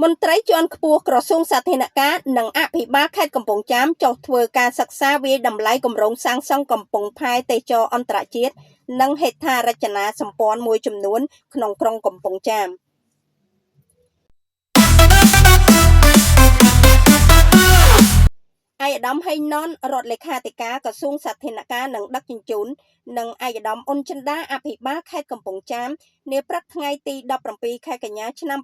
មន្ត្រីជាន់ខ្ពស់ក្រសួងសាធារណការនិងអភិបាលខេត្តកំពង់ចាមចុះធ្វើការសិក្សាវាយតម្លៃគម្រោងសាងសង់កំពង់ផែទេសចរណ៍អន្តរជាតិនិងហេដ្ឋារចនាសម្ព័ន្ធមួយចំនួនក្នុងក្រុងកំពង់ចាមឯកឧត្តមហេងណនរដ្ឋលេខាធិការក្រសួងសាធារណការនិងដឹកជញ្ជូននិងឯកឧត្តមអ៊ុនចិន្តាអភិបាលខេត្តកំពង់ចាមនាព្រឹកថ្ងៃទី17ខែកញ្ញាឆ្នាំ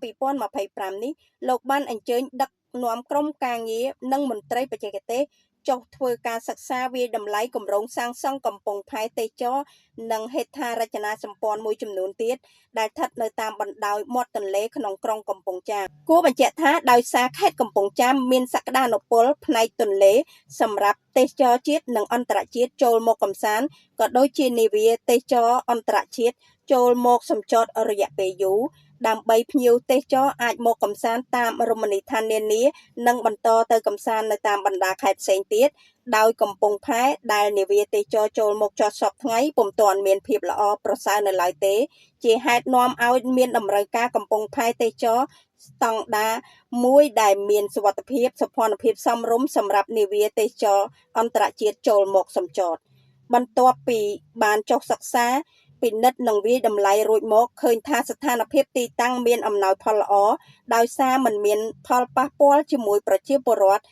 2025នេះលោកបានអញ្ជើញដឹកនាំក្រុមការងារនិងមន្ត្រីបច្ចេកទេសចុះធ្វើការសិក្សាវាយតម្លៃគម្រោងសាងសង់កំពង់ផែទេសចរណ៍និងហេដ្ឋារចនាសម្ព័ន្ធមួយចំនួនទៀតដែលស្ថិតនៅតាមបណ្ដោយមាត់ទន្លេក្នុងក្រុងកំពង់ចាមគួរបញ្ជាក់ថាដោយសារខេត្តកំពង់ចាមមានសក្តានុពលផ្នែកទន្លេសម្រាប់ទេសចរជាតិនិងអន្តរជាតិចូលមកកំសាន្តក៏ដូចជានាវាទេសចរអន្តរជាតិចូលមកសម្ចតរយៈពេលយូរដើម្បីភ្ញៀវទេសចរអាចមកកំសាន្តតាមរមណីយដ្ឋាននានានិងបន្តទៅកំសាន្តនៅតាមបណ្ដាខេត្តផ្សេងទៀតដោយកំពង់ផែដែលនាវាទេសចរចូលមកចតសពថ្ងៃពុំទាន់មានភាពល្អប្រសើរនៅឡើយទេជាហេតុនាំឲ្យមានតម្រូវការកំពង់ផែទេសចរស្តង់ដារមួយដែលមានសុវត្ថិភាពសោភ័ណភាពសមរម្យសម្រាប់នាវាទេសចរអន្តរជាតិចូលមកសម្ចតបន្ទាប់ពីបានចុះសិក្សាពិនិត្យនិងវាយតម្លៃរួចមកឃើញថាស្ថានភាពទីតាំងមានអំណោយផលល្អដោយសារมันមានផលប៉ះពាល់ជាមួយប្រជាពលរដ្ឋ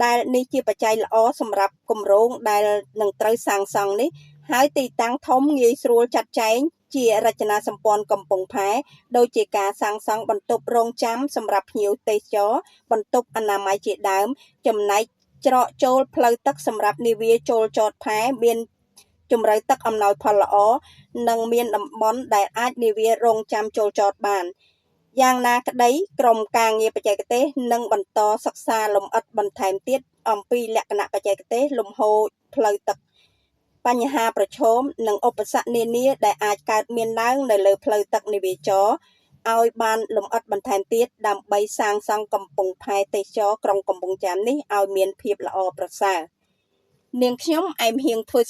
ដែលនេះជាបច្ច័យល្អសម្រាប់គម្រោងដែលនឹងត្រូវសាងសង់នេះហើយទីតាំងធំងាយស្រួលចាត់ចែងជារចនាសម្ព័ន្ធកំពង់ផែដូចជាការសាងសង់បន្ទប់រង់ចាំសម្រាប់ភ្ញៀវទេសចរបន្ទប់អនាម័យជាដើមចំណែកច្រកចូលផ្លូវទឹកសម្រាប់នាវាចូលចតផែមានជម្រៅទឹកអំណោយផលល្អនិងមានតំបន់ដែលអាចនាវារង់ចាំចូលចតបានយ៉ាងណាក្តីក្រុមការងារបច្ចេកទេសនឹងបន្តសិក្សាលម្អិតបន្ថែមទៀតអំពីលក្ខណៈបច្ចេកទេសលំហូរផ្លូវទឹកបញ្ហាប្រឈមនិងឧបសគ្គនានាដែលអាចកើតមានឡើងនៅលើផ្លូវទឹកនាវាចរឲ្យបានលម្អិតបន្ថែមទៀតដើម្បីសាងសង់កំពង់ផែទេសចរក្រុងកំពង់ចាមនេះឲ្យមានភាពល្អប្រសើរនាងខ្ញុំអែមហៀងធ្វើ